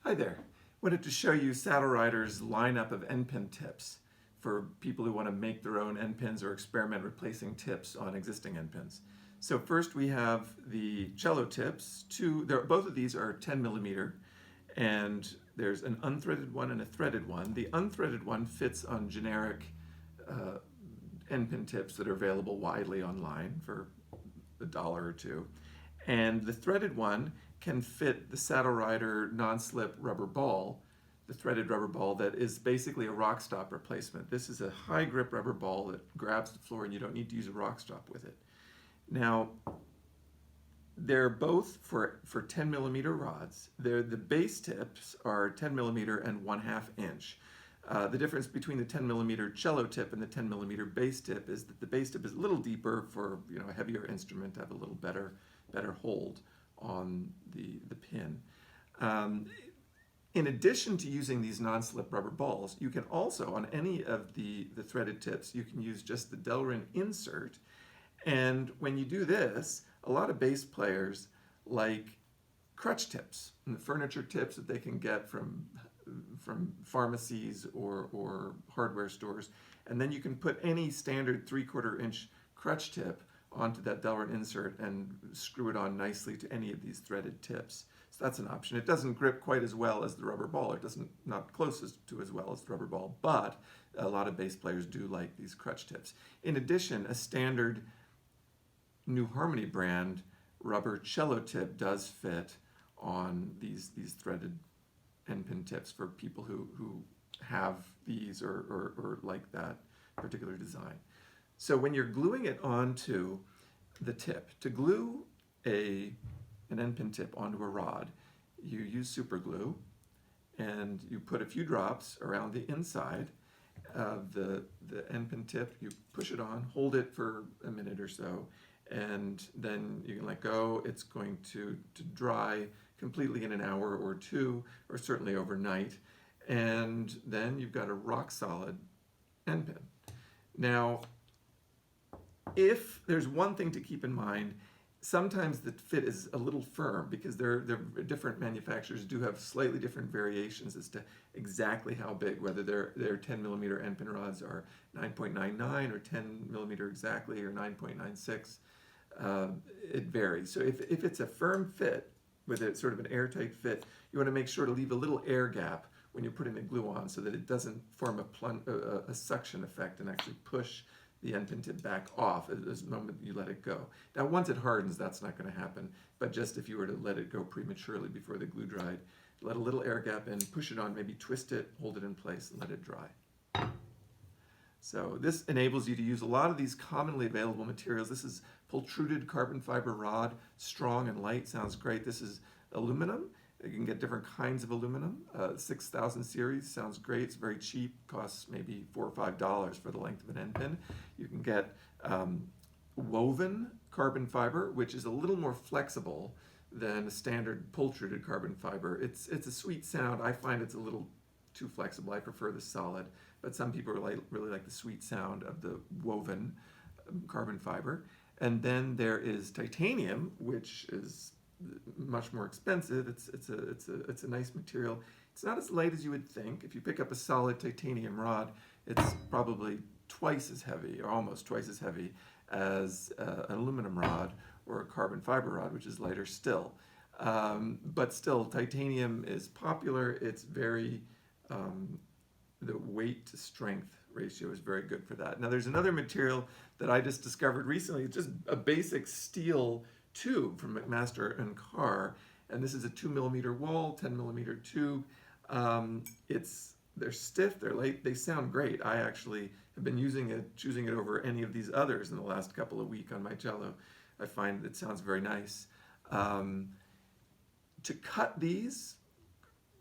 Hi there. Wanted to show you Saddle Rider's lineup of endpin tips for people who want to make their own endpins or experiment replacing tips on existing endpins. So first we have the cello tips. Both of these are 10 millimeter, and there's an unthreaded one and a threaded one. The unthreaded one fits on generic uh, endpin tips that are available widely online for $1 or $2. And the threaded one can fit the Saddle Rider non-slip rubber ball, the threaded rubber ball that is basically a rock stop replacement. This is a high grip rubber ball that grabs the floor and you don't need to use a rock stop with it. Now, they're both for 10 millimeter rods. The base tips are 10 millimeter and 1/2 inch. The difference between the 10 millimeter cello tip and the 10 millimeter bass tip is that the bass tip is a little deeper for a heavier instrument to have a little better hold on the pin. In addition to using these non-slip rubber balls, you can also, on any of the threaded tips, you can use just the Delrin insert. And when you do this, a lot of bass players like crutch tips, and the furniture tips that they can get from pharmacies or hardware stores. And then you can put any standard 3/4 inch crutch tip onto that Delrin insert and screw it on nicely to any of these threaded tips. So that's an option. It doesn't grip quite as well as the rubber ball. It doesn't, not closest to as well as the rubber ball, but a lot of bass players do like these crutch tips. In addition, a standard New Harmony brand rubber cello tip does fit on these threaded endpin tips for people who have these or like that particular design. So when you're gluing it onto the tip, to glue an endpin tip onto a rod, you use superglue and you put a few drops around the inside of the endpin tip. You push it on, hold it for a minute or so, and then you can let go. It's going to dry completely in an hour or two, or certainly overnight, and then you've got a rock solid endpin. Now, if there's one thing to keep in mind, sometimes the fit is a little firm because different manufacturers do have slightly different variations as to exactly how big, whether their 10 millimeter endpin rods are 9.99 or 10 millimeter exactly or 9.96. It varies. So if it's a firm fit with a sort of an airtight fit, you want to make sure to leave a little air gap when you're putting the glue on so that it doesn't form a suction effect and actually push the endpin tip back off at the moment you let it go. Now once it hardens, that's not going to happen, but just if you were to let it go prematurely before the glue dried, let a little air gap in, push it on, maybe twist it, hold it in place, and let it dry. So this enables you to use a lot of these commonly available materials. This is Pultruded Carbon Fiber rod, strong and light, sounds great. This is aluminum. You can get different kinds of aluminum. 6000 series sounds great. It's very cheap, costs maybe $4 or $5 for the length of an endpin. You can get woven carbon fiber, which is a little more flexible than a standard pultruded carbon fiber. It's a sweet sound. I find it's a little too flexible. I prefer the solid, but some people really like the sweet sound of the woven carbon fiber. And then there is titanium, which is much more expensive. It's a nice material. It's not as light as you would think. If you pick up a solid titanium rod, it's probably twice as heavy, or almost twice as heavy, as an aluminum rod or a carbon fiber rod, which is lighter still. But still, titanium is popular. It's very the weight to strength ratio is very good for that. Now there's another material that I just discovered recently. It's just a basic steel tube from McMaster and Carr, and this is a 2 millimeter wall, 10 millimeter tube. They're stiff, they're light, they sound great. I actually have been choosing it over any of these others in the last couple of weeks on my cello. I find it sounds very nice. To cut these,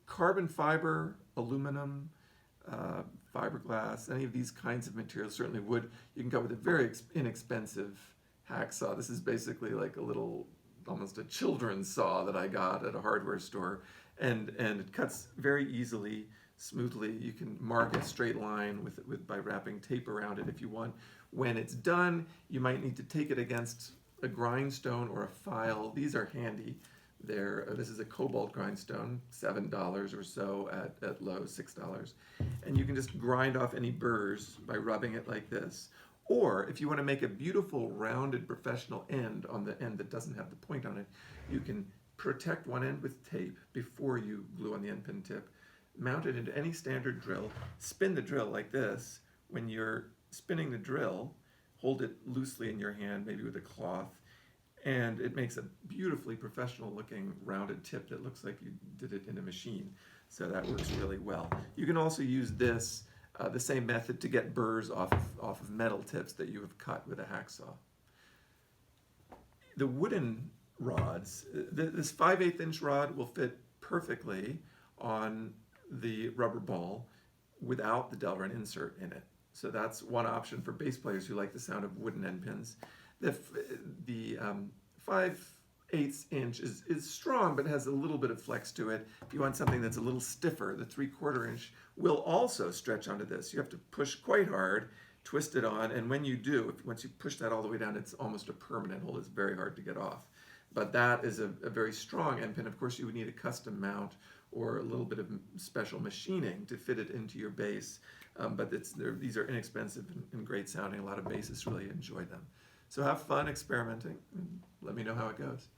carbon fiber, aluminum, fiberglass, any of these kinds of materials, certainly wood, you can cut with a very inexpensive hacksaw. This is basically like a little, almost a children's saw that I got at a hardware store, and it cuts very easily, smoothly. You can mark a straight line by wrapping tape around it if you want. When it's done, you might need to take it against a grindstone or a file. These are handy. This is a cobalt grindstone, $7 or so at Lowe's, $6. And you can just grind off any burrs by rubbing it like this. Or if you want to make a beautiful rounded professional end on the end that doesn't have the point on it, you can protect one end with tape before you glue on the end pin tip, mount it into any standard drill, spin the drill like this. When you're spinning the drill, hold it loosely in your hand, maybe with a cloth, and it makes a beautifully professional looking rounded tip that looks like you did it in a machine. So that works really well. You can also use this, the same method, to get burrs off of metal tips that you have cut with a hacksaw. The wooden rods, this 5/8 inch rod will fit perfectly on the rubber ball without the Delrin insert in it. So that's one option for bass players who like the sound of wooden end pins. The 5/8 inch is strong, but has a little bit of flex to it. If you want something that's a little stiffer, the 3/4 inch will also stretch onto this. You have to push quite hard, twist it on, and when you do, once you push that all the way down, it's almost a permanent hold. It's very hard to get off. But that is a very strong end pin. Of course, you would need a custom mount or a little bit of special machining to fit it into your bass. But these are inexpensive and great sounding. A lot of bassists really enjoy them. So have fun experimenting and let me know how it goes.